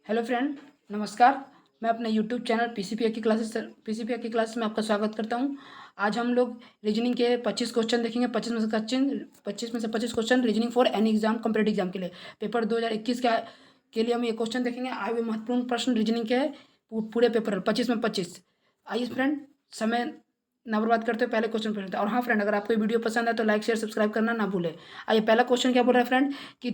Hello friend, नमस्कार। मैं अपने यूट्यूब चैनल पीसीपीए की क्लासेस में आपका स्वागत करता हूं। आज हम लोग रीजनिंग के 25 क्वेश्चन देखेंगे। 25 में से 25 question reasoning for any exam, competitive exam के लिए, पेपर 2021 के लिए हम ये क्वेश्चन देखेंगे। आए हुए महत्वपूर्ण प्रश्न रीजनिंग के पूरे पेपर 25 में 25। आइए फ्रेंड, समय ना बर्बाद करते हुए पहले क्वेश्चन पढ़ते हैं। और हाँ फ्रेंड, अगर आपको वीडियो पसंद है तो लाइक शेयर सब्सक्राइब करना ना भूलें। आइए, पहला क्वेश्चन क्या बोल रहा है फ्रेंड कि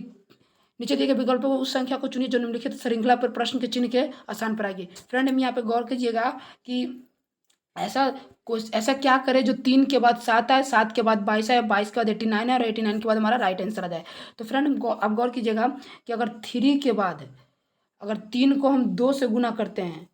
नीचे दिए गए विकल्पों को उस संख्या को चुनिए जो निम्नलिखित श्रृंखला पर प्रश्न के चिन्ह के स्थान पर आएगी। फ्रेंड, हम यहाँ पे गौर कीजिएगा कि ऐसा ऐसा क्या करे जो 3 के बाद 7 आए, 7 के बाद 22 आए, 22 के बाद 89 है और 89 के बाद हमारा राइट आंसर आ जाए। तो फ्रेंड, आप गौर कीजिएगा कि अगर 3 को हम 2 से गुना करते हैं,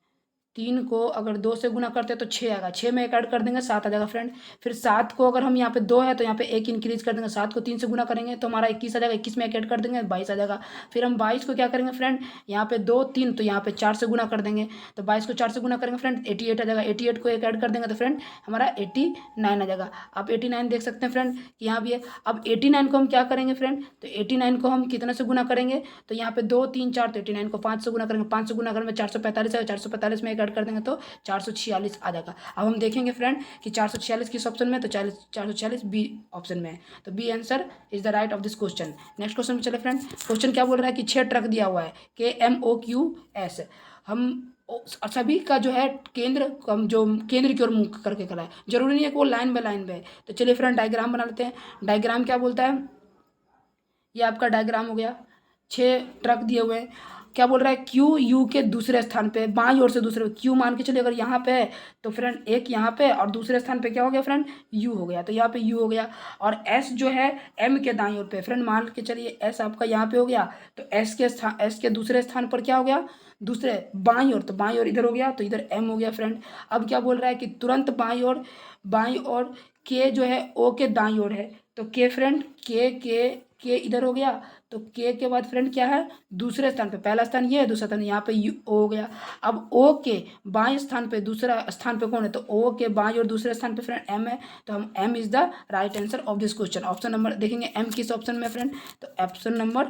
3 को अगर 2 से गुना करते हैं तो 6 आएगा। 6 में एक ऐड कर देंगे, 7 आ जाएगा फ्रेंड। फिर 7 को अगर हम यहाँ पे 2 है तो यहाँ पे एक इंक्रीज कर देंगे, 7 को 3 से गुना करेंगे तो हमारा 21 आ जाएगा। 21 में एक ऐड कर देंगे, 22 आ जाएगा। फिर हम 22 को क्या करेंगे फ्रेंड, यहाँ पे 2 3 तो यहाँ पे 4 से गुना कर देंगे, तो 22 को 4 से गुना करेंगे फ्रेंड, 88 आ जाएगा। 88 को एक ऐड कर देंगे तो फ्रेंड हमारा 89 आ जाएगा। आप 89 देख सकते हैं फ्रेंड कि यहाँ भी है। अब 89 को हम क्या करेंगे फ्रेंड, तो 89 को हम कितने से गुना करेंगे, तो यहाँ पे 2 3 4, तो 89 को 5 से गुना करेंगे। 5 से गुना करेंगे 445 है, 445 में एक ऐड कर देंगे तो 446 आ जाएगा। अब हम देखेंगे फ्रेंड कि 446 किस ऑप्शन में है, तो 446 बी ऑप्शन में है। तो B answer is the right of this question. Next question में चले फ्रेंड। क्वेश्चन क्या बोल रहा है कि 6 ट्रक दिया हुआ है, KMOQS। हम सभी का जो है केंद्र, हम जो केंद्र की ओर मुख करके खड़ा है, जरूरी नहीं है कि वो लाइन बाय लाइन पे। तो चलिए फ्रेंड, डायग्राम बना लेते हैं। डायग्राम क्या बोलता है, ये आपका डायग्राम हो गया। 6 ट्रक दिए हुए हैं। क्या बोल रहा है, क्यू यू के दूसरे स्थान पे, बाईं ओर से दूसरे, क्यू मान के चलिए अगर यहाँ पे है तो फ्रेंड एक यहाँ पे और दूसरे स्थान पे क्या हो गया फ्रेंड, यू हो गया। तो यहाँ पे यू हो गया। और एस जो है एम के दाईं ओर पे, फ्रेंड मान के चलिए एस आपका यहाँ पे हो गया, तो एस के दूसरे स्थान पर क्या हो गया, दूसरे बाईं ओर, तो बाईं ओर इधर हो गया, तो इधर एम हो गया फ्रेंड। अब क्या बोल रहा है कि तुरंत बाईं ओर के जो है ओ के दाईं ओर है, तो के फ्रेंड के इधर हो गया, तो के बाद फ्रेंड क्या है, दूसरे स्थान पे। पहला स्थान ये है, दूसरा स्थान यहाँ पे यू ओ हो गया। अब ओ के बाएं स्थान पे, दूसरा स्थान पे कौन है, तो ओ के बाएं और दूसरे स्थान पे फ्रेंड एम है। तो हम M is the right answer of this question. Option number देखेंगे एम किस ऑप्शन में फ्रेंड, तो ऑप्शन नंबर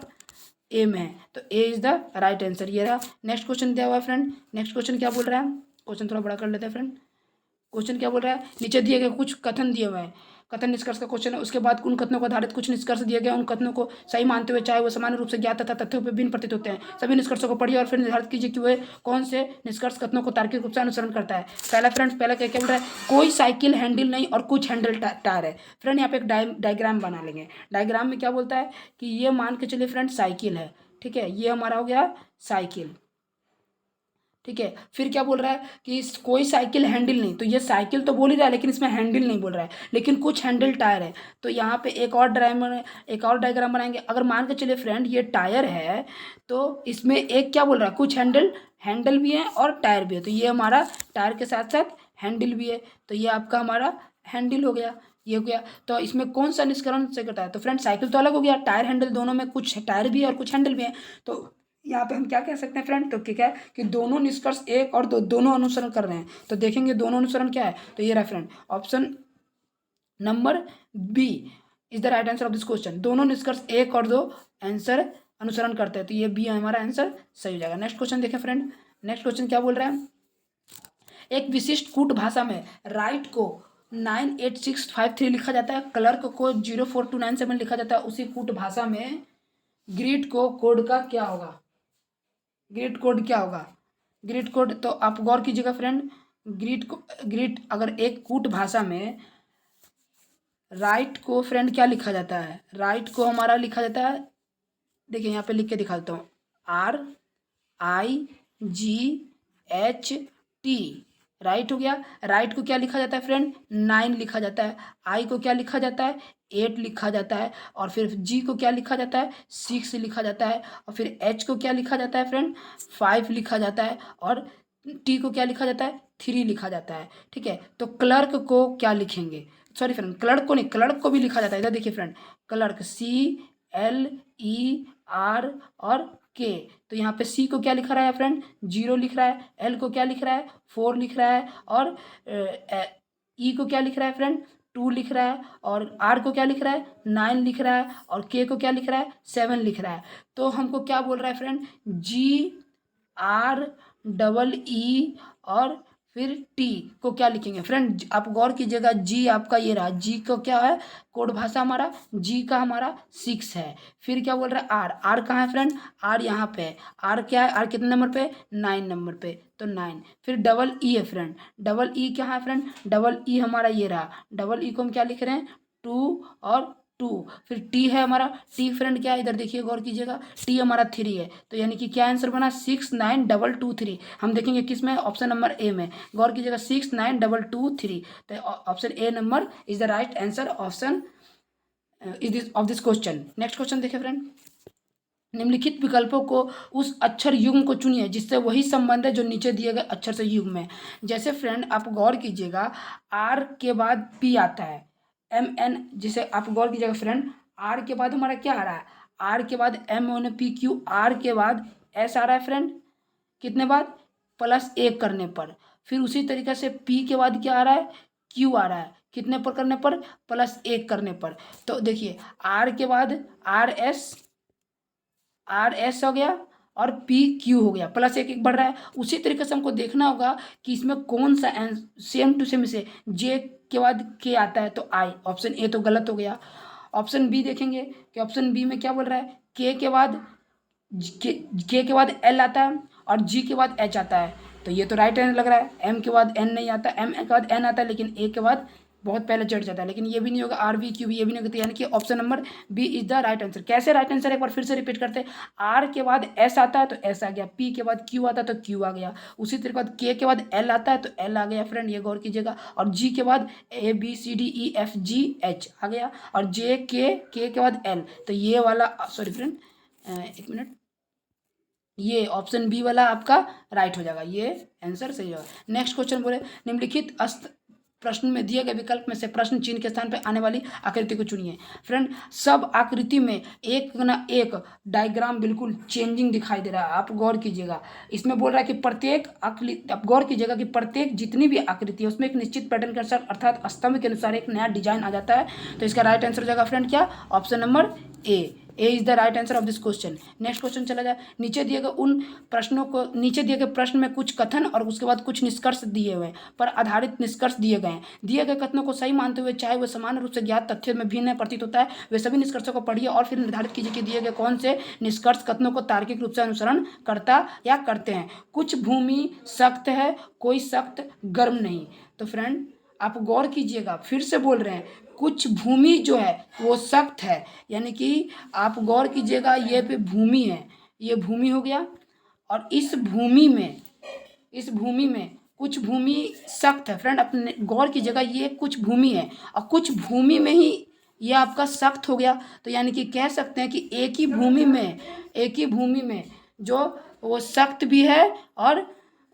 ए में है, तो A is the right answer. ये रहा। नेक्स्ट क्वेश्चन दिया हुआ है फ्रेंड। नेक्स्ट क्वेश्चन क्या बोल रहा है, क्वेश्चन थोड़ा बड़ा कर लेते हैं फ्रेंड। क्वेश्चन क्या बोल रहा है, नीचे दिए गए कुछ कथन दिए हुए हैं, कथन निष्कर्ष का क्वेश्चन है। उसके बाद उन कथनों को आधारित कुछ निष्कर्ष दिए गए, उन कथनों को सही मानते हुए, चाहे वो सामान्य रूप से ज्ञात तथा तथ्यों पर भिन्न प्रतीत होते हैं, सभी निष्कर्षों को पढ़िए और फिर निर्धारित कीजिए कि वे कौन से निष्कर्ष कथनों को तार्किक रूप से अनुसरण करता है। पहला क्या क्या बोल रहा है, कोई साइकिल हैंडल नहीं और कुछ हैंडल टायर है। फ्रेंड यहाँ पे एक डायग्राम बना लेंगे। डायग्राम में क्या बोलता है कि ये मान के चलिए फ्रेंड साइकिल है, ठीक है, ये हमारा हो गया साइकिल, ठीक है। फिर क्या बोल रहा है कि कोई साइकिल हैंडल नहीं, तो ये साइकिल तो बोल ही रहा है लेकिन इसमें हैंडल नहीं बोल रहा है, लेकिन कुछ हैंडल टायर है। तो यहाँ पे एक और डायग्राम बनाएंगे। अगर मान के चलिए फ्रेंड ये टायर है, तो इसमें एक क्या बोल रहा है, कुछ हैंडल भी है और टायर भी है, तो ये हमारा टायर के साथ साथ हैंडल भी है, तो ये आपका हमारा हैंडल हो गया, ये हो गया। तो इसमें कौन सा निष्कर्ष से करता है, तो फ्रेंड साइकिल तो अलग हो गया, टायर हैंडल दोनों में कुछ टायर भी है और कुछ हैंडल भी है। तो यहाँ पे हम क्या कह सकते हैं फ्रेंड, तो क्या है कि दोनों निष्कर्ष एक और दो दोनों अनुसरण कर रहे हैं। तो देखेंगे दोनों अनुसरण क्या है, तो ये रहा friend option number B is the right answer of this question. दोनों निष्कर्ष एक और दो आंसर अनुसरण करते हैं, तो ये बी हमारा आंसर सही हो जाएगा। नेक्स्ट क्वेश्चन देखें फ्रेंड। नेक्स्ट क्वेश्चन क्या बोल रहा है, एक विशिष्ट कूट भाषा में राइट को 98653 लिखा जाता है, क्लर्क को 04297 लिखा जाता है, उसी कूट भाषा में ग्रीड कोड का क्या होगा, ग्रिड कोड क्या होगा, ग्रिड कोड। तो आप गौर कीजिएगा फ्रेंड, ग्रिड अगर एक कूट भाषा में राइट को फ्रेंड क्या लिखा जाता है, राइट को हमारा लिखा जाता है, देखिए यहाँ पे लिख के दिखा देता हूँ, RIGHT, राइट हो गया। राइट को क्या लिखा जाता है फ्रेंड, 9 लिखा जाता है। आई को क्या लिखा जाता है, 8 लिखा जाता है। और फिर जी को क्या लिखा जाता है, 6 लिखा जाता है। और फिर एच को क्या लिखा जाता है फ्रेंड, 5 लिखा जाता है। और टी को क्या लिखा जाता है, 3 लिखा जाता है, ठीक है। तो क्लर्क को क्या लिखेंगे, सॉरी फ्रेंड क्लर्क को नहीं, क्लर्क को भी लिखा जाता है, इधर देखिए फ्रेंड, क्लर्क CLER और के। तो यहाँ पे सी को क्या लिख रहा है फ्रेंड, 0 लिख रहा है। एल को क्या लिख रहा है, 4 लिख रहा है। और ई को क्या लिख रहा है फ्रेंड, 2 लिख रहा है। और आर को क्या लिख रहा है, 9 लिख रहा है। और के को क्या लिख रहा है, 7 लिख रहा है। तो हमको क्या बोल रहा है फ्रेंड, आर डबल ई और फिर टी को क्या लिखेंगे फ्रेंड, आप गौर कीजिएगा, जी आपका ये रहा, जी को क्या है, कोड भाषा हमारा जी का हमारा 6 है। फिर क्या बोल रहा है, आर, आर कहाँ है फ्रेंड, आर यहाँ पे है, आर क्या है, आर कितने नंबर पे, 9 नंबर पे, तो 9। फिर डबल ई है फ्रेंड, डबल ई क्या है फ्रेंड, डबल ई हमारा ये रहा, डबल ई को हम क्या लिख रहे हैं, 2 और 2। फिर टी है हमारा, टी फ्रेंड क्या है, इधर देखिए गौर कीजिएगा, टी हमारा 3 है, तो यानी कि क्या आंसर बना, 69223। हम देखेंगे किस में, ऑप्शन नंबर ए में, गौर कीजिएगा 69223, तो option A number is the right answer option is this of this question. Next question देखिए फ्रेंड, निम्नलिखित विकल्पों को उस अक्षर युग्म को चुनिए जिससे वही संबंध है जो नीचे दिए गए अक्षर से युग्म है। जैसे फ्रेंड आप गौर कीजिएगा, आर के बाद पी आता है, एम एन, जिसे आप गौर कीजिएगा फ्रेंड, आर के बाद हमारा क्या आ रहा है, आर के बाद M N P Q, R के बाद एस आ रहा है फ्रेंड, कितने बाद, +1 करने पर। फिर उसी तरीके से पी के बाद क्या आ रहा है, क्यू आ रहा है, कितने पर करने पर, +1 करने पर। तो देखिए आर के बाद आर एस हो गया और पी क्यू हो गया, +1 बढ़ रहा है। उसी तरीके से हमको देखना होगा कि इसमें कौन सा सेम टू सेम से जे के बाद के आता है, तो आई, ऑप्शन ए तो गलत हो गया। ऑप्शन बी देखेंगे कि ऑप्शन बी में क्या बोल रहा है, के के बाद एल आता है और जी के बाद एच आता है, तो ये तो राइट आंसर लग रहा है। एम के बाद एन नहीं आता, एम के बाद एन आता है, लेकिन ए के बाद बहुत पहले चढ़ जाता है, लेकिन ये भी नहीं होगा, आर बी क्यू भी ये भी नहीं होगा, यानी कि option number B is the right answer. कैसे राइट आंसर, एक बार फिर से रिपीट करते हैं, आर के बाद एस आता है तो एस आ गया, पी के बाद क्यू आता है तो क्यू आ गया, उसी तरीके बाद के बाद एल आता है तो एल आ गया फ्रेंड, ये गौर कीजिएगा, और जी के बाद A B C D E F G H आ गया, और जे के बाद एल, तो ये वाला सॉरी फ्रेंड, एक मिनट, ये ऑप्शन बी वाला आपका राइट हो जाएगा, ये आंसर सही होगा। नेक्स्ट क्वेश्चन बोले, निम्नलिखित प्रश्न में दिए गए विकल्प में से प्रश्न चिन्ह के स्थान पर आने वाली आकृति को चुनिए। फ्रेंड सब आकृति में एक ना एक डायग्राम बिल्कुल चेंजिंग दिखाई दे रहा है, आप गौर कीजिएगा। इसमें बोल रहा है कि प्रत्येक आकृति, आप गौर कीजिएगा कि प्रत्येक जितनी भी आकृति है उसमें एक निश्चित पैटर्न के अनुसार अर्थात स्तंभ के अनुसार एक नया डिजाइन आ जाता है, तो इसका राइट आंसर हो जाएगा फ्रेंड क्या, option number A is the right answer of this question. Next question चला जाए, नीचे दिए गए उन प्रश्नों को, नीचे दिए गए प्रश्न में कुछ कथन और उसके बाद कुछ निष्कर्ष दिए हुए पर आधारित निष्कर्ष दिए गए हैं। दिए गए कथनों को सही मानते हुए चाहे वह समान रूप से ज्ञात तथ्यों में भिन्न प्रतीत होता है, वे सभी निष्कर्षों को पढ़िए और फिर निर्धारित कीजिए कि दिए गए कौन से निष्कर्ष कथनों को तार्किक रूप से अनुसरण करता या करते हैं। कुछ भूमि सख्त है, कोई सख्त गर्म नहीं। तो फ्रेंड आप गौर कीजिएगा, फिर से बोल रहे हैं, कुछ भूमि जो है वो सख्त है, यानी कि आप गौर कीजिएगा, ये पे भूमि है, ये भूमि हो गया, और इस भूमि में कुछ भूमि सख्त है। फ्रेंड अपने गौर कीजिएगा, ये कुछ भूमि है और कुछ भूमि में ही ये आपका सख्त हो गया, तो यानी कि कह सकते हैं कि एक ही भूमि में जो वो सख्त भी है और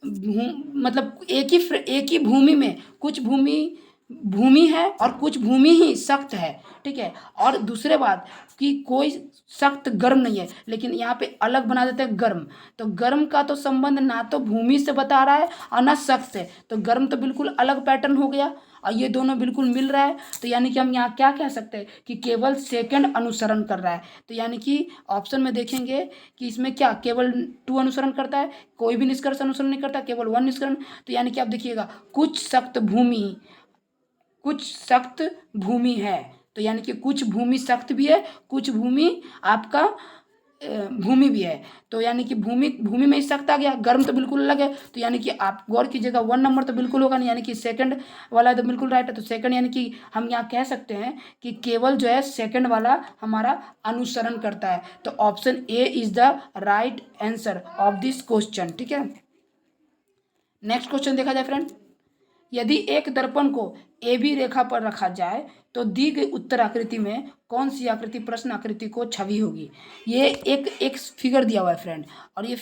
मतलब एक ही भूमि में कुछ भूमि है और कुछ भूमि ही सख्त है, ठीक है। और दूसरे बात कि कोई सख्त गर्म नहीं है, लेकिन यहाँ पे अलग बना देते हैं गर्म, तो गर्म का तो संबंध ना तो भूमि से बता रहा है और ना सख्त से, तो गर्म तो बिल्कुल अलग पैटर्न हो गया और ये दोनों बिल्कुल मिल रहा है, तो यानी कि हम यहाँ क्या कह सकते हैं कि केवल सेकंड अनुसरण कर रहा है, तो यानी कि ऑप्शन में देखेंगे कि इसमें क्या केवल 2 अनुसरण करता है, कोई भी निष्कर्ष अनुसरण नहीं करता, केवल 1 निष्कर्ष। तो यानी कि आप देखिएगा कुछ सख्त भूमि है, तो यानी कि कुछ भूमि सख्त भी है, कुछ भूमि आपका भूमि भी है, तो यानी कि भूमि में ही सख्त आ गया, गर्म तो बिल्कुल अलग है, तो यानी कि आप गौर कीजिएगा 1 नंबर तो बिल्कुल होगा नहीं, यानी कि सेकंड वाला तो बिल्कुल राइट है, तो सेकंड यानी कि हम यहाँ कह सकते हैं कि केवल जो है सेकंड वाला हमारा अनुसरण करता है, तो option A is the right answer of this question, ठीक है। नेक्स्ट क्वेश्चन देखा जाए फ्रेंड, यदि एक दर्पण को ए बी रेखा पर रखा जाए तो दी गई उत्तर आकृति में कौन सी आकृति प्रश्न आकृति को छवि होगी। ये एक फिगर दिया हुआ है फ्रेंड, और ये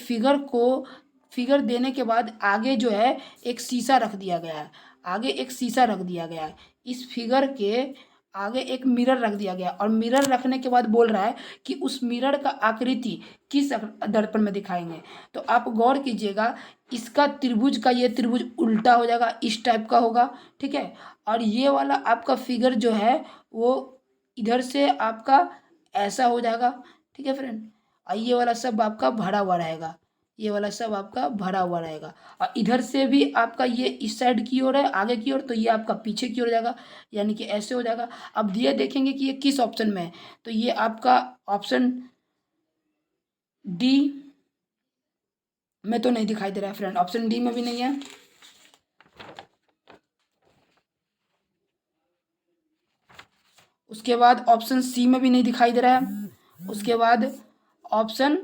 फिगर देने के बाद आगे जो है एक शीशा रख दिया गया है, आगे एक शीशा रख दिया गया है, इस फिगर के आगे एक मिरर रख दिया गया, और मिरर रखने के बाद बोल रहा है कि उस मिरर का आकृति किस दर्पण में दिखाएंगे। तो आप गौर कीजिएगा, इसका त्रिभुज का ये त्रिभुज उल्टा हो जाएगा, इस टाइप का होगा, ठीक है। और ये वाला आपका फिगर जो है वो इधर से आपका ऐसा हो जाएगा, ठीक है फ्रेंड, और ये वाला सब आपका भरा हुआ रहेगा, ये वाला सब आपका भरा हुआ रहेगा। और इधर से भी आपका ये इस साइड की ओर है, आगे की ओर, तो ये आपका पीछे की ओर जाएगा, यानी कि ऐसे हो जाएगा। अब ये देखेंगे कि ये किस ऑप्शन में है, तो ये आपका ऑप्शन डी में तो नहीं दिखाई दे रहा है फ्रेंड, ऑप्शन डी में भी नहीं है। उसके बाद ऑप्शन सी में भी नहीं दिखाई दे रहा है। उसके बाद ऑप्शन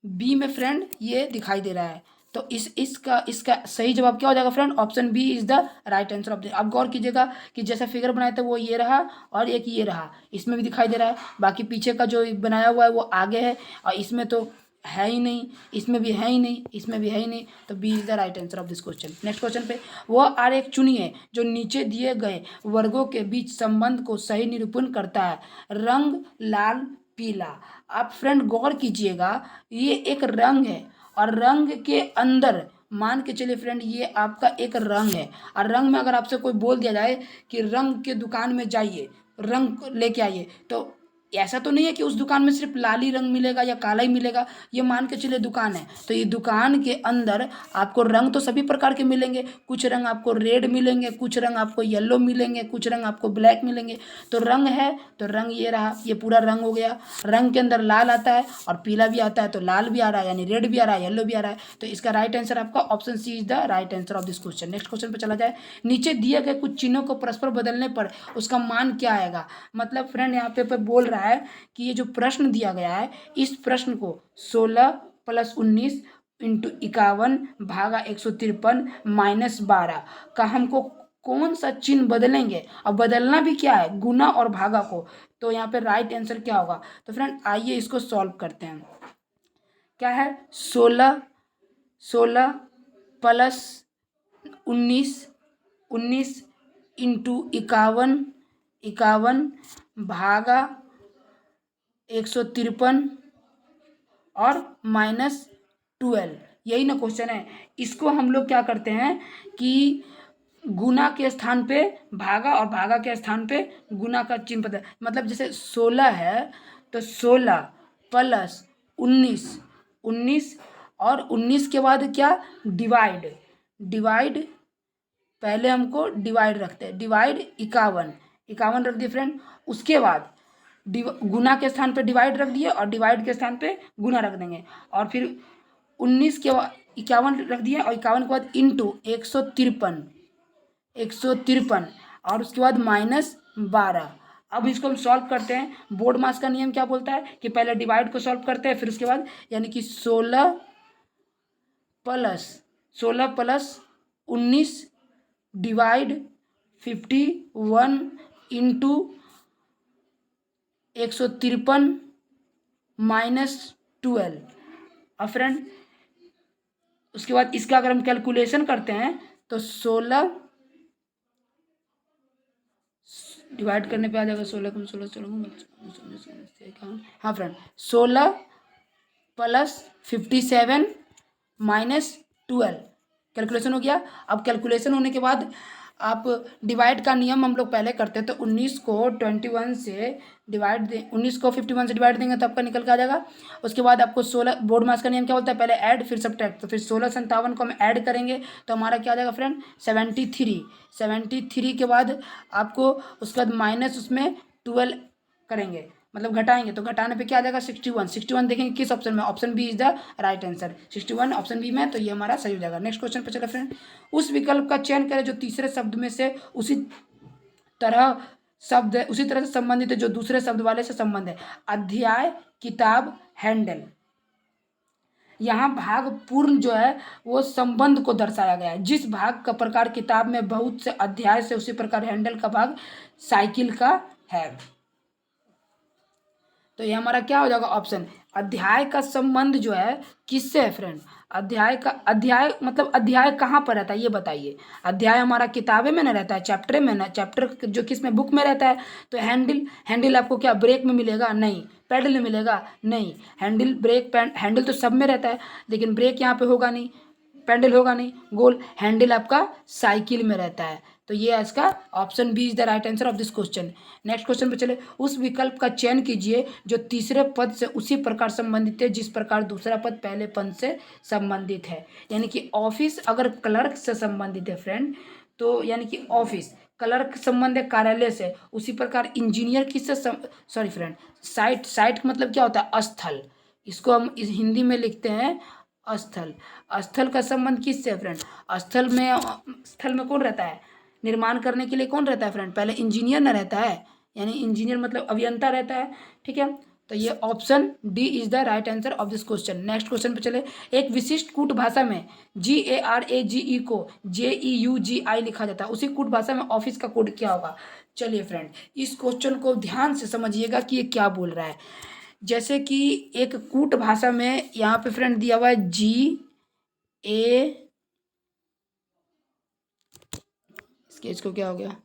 बी में फ्रेंड ये दिखाई दे रहा है। तो इसका सही जवाब क्या हो जाएगा friend, option B is the right answer of the. आप गौर कीजिएगा कि जैसा फिगर बनाया था वो ये रहा और एक ये रहा, इसमें भी दिखाई दे रहा है। बाकी पीछे का जो बनाया हुआ है वो आगे है, और इसमें तो है ही नहीं, इसमें भी है ही नहीं, इसमें भी है ही नहीं। तो B is the right answer of this question. Next question पे, वह आरेख चुनिए जो नीचे दिए गए वर्गों के बीच संबंध को सही निरूपण करता है। रंग लाल पीला। आप फ्रेंड गौर कीजिएगा, ये एक रंग है और रंग के अंदर मान के चलिए फ्रेंड ये आपका एक रंग है, और रंग में अगर आपसे कोई बोल दिया जाए कि रंग के दुकान में जाइए, रंग लेके आइए, तो ऐसा तो नहीं है कि उस दुकान में सिर्फ लाल ही रंग मिलेगा या काला ही मिलेगा। ये मान के चलिए दुकान है, तो ये दुकान के अंदर आपको रंग तो सभी प्रकार के मिलेंगे। कुछ रंग आपको रेड मिलेंगे, कुछ रंग आपको येलो मिलेंगे, कुछ रंग आपको ब्लैक मिलेंगे। तो रंग है तो रंग ये रहा, ये पूरा रंग हो गया। रंग के अंदर लाल आता है और पीला भी आता है, तो लाल भी आ रहा है, यानी रेड भी आ रहा है, येलो भी आ रहा है। तो इसका राइट आंसर आपका option C is the right answer of this question. Next question पर चला जाए। नीचे दिए गए कुछ चिन्हों को परस्पर बदलने पर उसका मान क्या आएगा। मतलब फ्रेंड यहाँ पे बोल रहा है कि ये जो प्रश्न दिया गया है, इस प्रश्न को 16 + 19 × 51 भागा 153 - 12 का हमको कौन सा चिन्ह बदलेंगे, और बदलना भी क्या है, गुना और भागा को। तो यहाँ पे राइट आंसर क्या होगा। तो फ्रेंड आइए इसको सॉल्व करते हैं। क्या है, 16 + 19 × 51 भागा 153 और -12, यही ना क्वेश्चन है। इसको हम लोग क्या करते हैं कि गुना के स्थान पे भागा और भागा के स्थान पे गुना का चिन्ह पता, मतलब जैसे 16 है तो 16 + 19 और 19 के बाद क्या, डिवाइड पहले हमको डिवाइड रखते हैं, डिवाइड 51 रख दिए फ्रेंड। उसके बाद गुना के स्थान पे डिवाइड रख दिए और डिवाइड के स्थान पे गुना रख देंगे, और फिर 19 के बाद 51 रख दिए और 51 के बाद इंटू 153 और उसके बाद -12। अब इसको हम सॉल्व करते हैं। बोर्ड मास का नियम क्या बोलता है कि पहले डिवाइड को सॉल्व करते हैं, फिर उसके बाद यानी कि 16 + 19 डिवाइड 51 इंटू 153 -12। अब फ्रेंड उसके बाद इसका अगर हम कैलकुलेशन करते हैं तो 16 डिवाइड करने पे आ जाएगा 16 × 16 हाँ फ्रेंड 16 + 57 -12 कैलकुलेशन हो गया। अब कैलकुलेशन होने के बाद आप डिवाइड का नियम हम लोग पहले करते हैं, तो 19 को 51 से डिवाइड 19 को 51 से डिवाइड देंगे तो आपका निकल के आ जाएगा। उसके बाद आपको 16, बोर्ड मास का नियम क्या बोलता है, पहले ऐड फिर सब्ट्रैक्ट, तो फिर 16 से 57 को हम ऐड करेंगे तो हमारा क्या आ जाएगा फ्रेंड 73 के बाद आपको उसके बाद माइनस उसमें 12 करेंगे, मतलब घटाएंगे, तो घटाने पे क्या आ जाएगा 61 देखेंगे किस ऑप्शन में, option B is the right answer. 61 option B में, तो ये हमारा सही हो जाएगा। नेक्स्ट क्वेश्चन पे चले फ्रेंड। उस विकल्प का चयन करें जो तीसरे शब्द में से उसी तरह से संबंधित है जो दूसरे शब्द वाले से संबंध है। अध्याय, किताब, हैंडल। यहाँ भाग पूर्ण जो है वो संबंध को दर्शाया गया है। जिस भाग का प्रकार किताब में बहुत से अध्याय से, उसी प्रकार हैंडल का भाग साइकिल का है। तो ये हमारा क्या हो जाएगा ऑप्शन। अध्याय का संबंध जो है किससे है फ्रेंड, अध्याय मतलब अध्याय कहाँ पर रहता है ये बताइए। अध्याय हमारा किताबें में ना रहता है, चैप्टर में ना, चैप्टर जो किस में, बुक में रहता है। तो हैंडल आपको क्या ब्रेक में मिलेगा, नहीं। पैडल में मिलेगा, नहीं। हैंडल, ब्रेक, हैंडल तो सब में रहता है, लेकिन ब्रेक यहाँ पे होगा नहीं, पैडल होगा नहीं, गोल। हैंडल आपका साइकिल में रहता है, तो ये इसका option B is the right answer of this question. Next question पे चले। उस विकल्प का चयन कीजिए जो तीसरे पद से उसी प्रकार संबंधित है जिस प्रकार दूसरा पद पहले पद से संबंधित है। यानी कि ऑफिस अगर क्लर्क से संबंधित है फ्रेंड, तो यानी कि ऑफिस क्लर्क संबंध है कार्यालय से, उसी प्रकार इंजीनियर किससे सॉरी फ्रेंड, साइट, साइट मतलब क्या होता है, स्थल। इसको हम इस हिंदी में लिखते हैं स्थल। स्थल का संबंध किससे है फ्रेंड? स्थल में कौन रहता है? निर्माण करने के लिए कौन रहता है फ्रेंड? पहले इंजीनियर न रहता है, यानी इंजीनियर मतलब अभियंता रहता है। ठीक है, तो ये option D is the right answer of this question. Next question पे चले। एक विशिष्ट कूट भाषा में GARAGE को JEUGI लिखा जाता है, उसी कूट भाषा में ऑफिस का कोड क्या होगा? चलिए फ्रेंड, इस क्वेश्चन को ध्यान से समझिएगा कि ये क्या बोल रहा है। जैसे कि एक कूट भाषा में यहाँ पे फ्रेंड दिया हुआ है इसको क्या हो गया,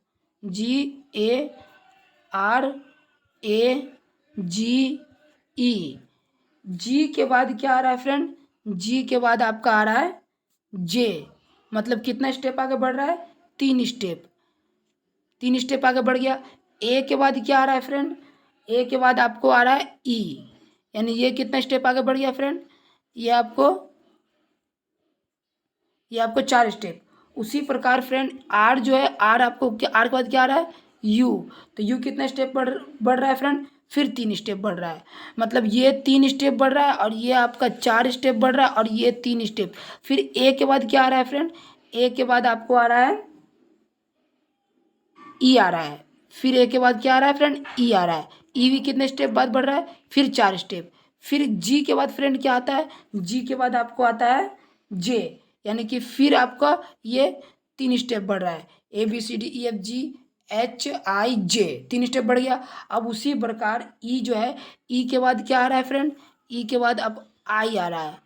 GARAGE। जी के बाद क्या आ रहा है फ्रेंड? जी के बाद आपका आ रहा है जे, मतलब कितना स्टेप आगे बढ़ रहा है? 3 स्टेप, 3 स्टेप आगे बढ़ गया। ए के बाद क्या आ रहा है फ्रेंड? ए के बाद आपको आ रहा है ई, यानी ये कितना स्टेप आगे बढ़ गया फ्रेंड? ये आपको 4 स्टेप। उसी प्रकार फ्रेंड आर जो है, आर आपको आर के बाद क्या आ रहा है? यू, तो यू कितना स्टेप बढ़ रहा है फ्रेंड? फिर 3 स्टेप बढ़ रहा है, मतलब ये 3 स्टेप बढ़ रहा है और ये आपका 4 स्टेप बढ़ रहा है और ये 3 स्टेप। फिर ए के बाद क्या आ रहा है फ्रेंड? ए के बाद आपको आ रहा है ई आ रहा है। फिर ए के बाद क्या आ रहा है फ्रेंड? ई आ रहा है। ई भी कितने स्टेप बाद बढ़ रहा है? फिर 4 स्टेप। फिर जी के बाद फ्रेंड क्या आता है? जी के बाद आपको आता है जे, यानी कि फिर आपका ये 3 स्टेप बढ़ रहा है, ABCDEFGHIJ, 3 स्टेप बढ़ गया। अब उसी प्रकार ई जो है, ई के बाद क्या आ रहा है फ्रेंड? ई के बाद अब आई आ रहा है,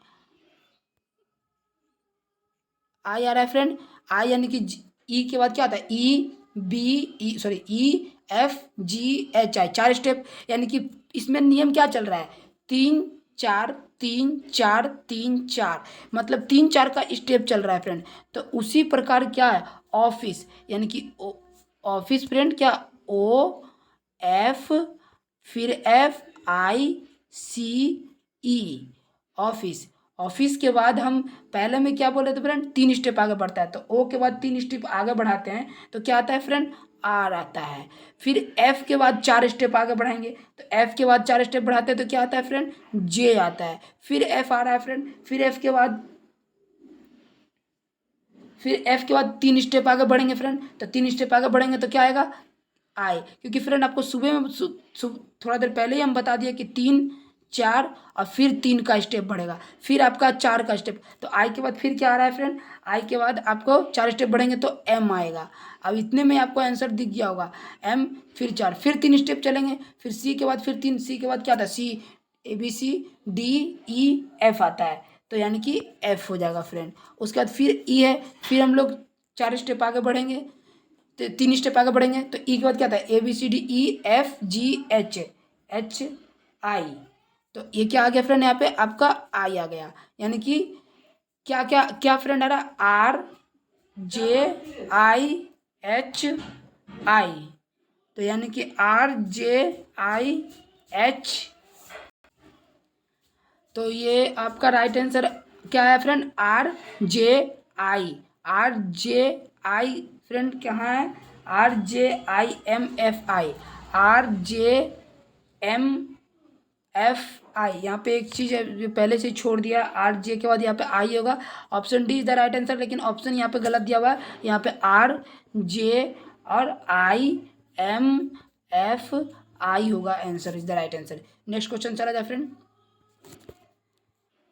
आई आ रहा है फ्रेंड। आई यानी कि ई के बाद क्या आता है? EFGHI, 4 step. यानी कि इसमें नियम क्या चल रहा है? 3 4 3 4 3 4, मतलब 3 4 का स्टेप चल रहा है फ्रेंड। तो उसी प्रकार क्या है? ऑफिस, यानी कि ऑफिस फ्रेंड क्या? OF, फिर FICE, ऑफिस। ऑफिस के बाद हम पहले में क्या बोले थे फ्रेंड? 3 स्टेप आगे बढ़ता है, तो ओ के बाद 3 स्टेप आगे बढ़ाते हैं तो क्या आता है फ्रेंड? आर आता है। फिर एफ के बाद 4 स्टेप आगे बढ़ाएंगे, तो एफ के बाद 4 स्टेप बढ़ाते हैं तो क्या आता है फ्रेंड? जे आता है। फिर एफ आ रहा है फ्रेंड, फिर एफ के बाद 3 स्टेप आगे बढ़ेंगे फ्रेंड, तो 3 स्टेप आगे बढ़ेंगे तो क्या आएगा? आई। क्योंकि फ्रेंड आपको सुबह में थोड़ा देर पहले ही हम बता दिए कि 3 4 और फिर 3 का स्टेप बढ़ेगा, फिर आपका 4 का स्टेप। तो आई के बाद फिर क्या आ रहा है फ्रेंड? आई के बाद आपको 4 स्टेप बढ़ेंगे तो एम आएगा। अब इतने में आपको आंसर दिख गया होगा, एम फिर 4, फिर 3 स्टेप चलेंगे, फिर सी के बाद फिर 3, सी के बाद क्या था? सी, ABCDEF आता है, तो यानी कि एफ हो जाएगा फ्रेंड। उसके बाद फिर ई है, फिर हम लोग 4 स्टेप आगे बढ़ेंगे, तो 3 स्टेप आगे बढ़ेंगे तो ई के बाद क्या था? ABCDEFGHI, तो ये क्या आ गया फ्रेंड? यहाँ पे आपका आई आ गया। यानी कि क्या क्या क्या फ्रेंड आ रहा? RJIHI, तो यानी कि RJIH, तो ये आपका राइट आंसर क्या है फ्रेंड? RJI। RJI फ्रेंड कहाँ है? RJIMFI, RJMFI। यहाँ पे एक चीज़ है जो पहले से छोड़ दिया, RJ के बाद यहाँ पे आई होगा। Option D is the right answer, लेकिन ऑप्शन यहाँ पे गलत दिया हुआ है। यहाँ पे RJ और IMFI होगा, answer is the right answer. Next question चला जाए फ्रेंड।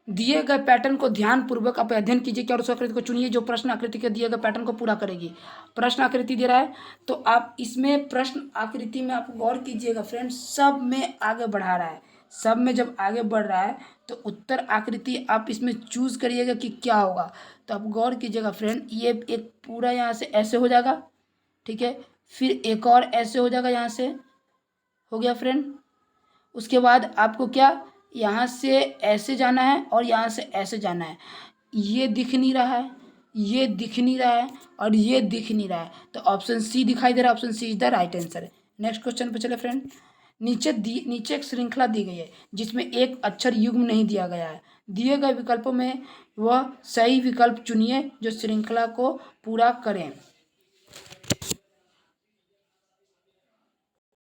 दिए गए पैटर्न को ध्यान पूर्वक आप अध्ययन कीजिए कि और उस आकृति को चुनिए जो प्रश्न आकृति के दिए गए पैटर्न को पूरा करेगी। प्रश्न आकृति दे रहा है तो आप इसमें प्रश्न आकृति में आप गौर कीजिएगा फ्रेंड्स, सब में आगे बढ़ा रहा है। सब में जब आगे बढ़ रहा है तो उत्तर आकृति आप इसमें चूज करिएगा कि क्या होगा। तो आप गौर कीजिएगा फ्रेंड, ये एक पूरा यहाँ से ऐसे हो जाएगा, ठीक है, फिर एक और ऐसे हो जाएगा, यहाँ से हो गया फ्रेंड। उसके बाद आपको क्या, यहाँ से ऐसे जाना है और यहाँ से ऐसे जाना है। ये दिख नहीं रहा है, ये दिख नहीं रहा है और ये दिख नहीं रहा है, तो ऑप्शन सी दिखाई दे रहा है। Option C is the right answer. Next question पे चले फ्रेंड। नीचे एक श्रृंखला दी गई है जिसमें एक अक्षर युग्म नहीं दिया गया है। दिए गए विकल्पों में वह सही विकल्प चुनिए जो श्रृंखला को पूरा करें।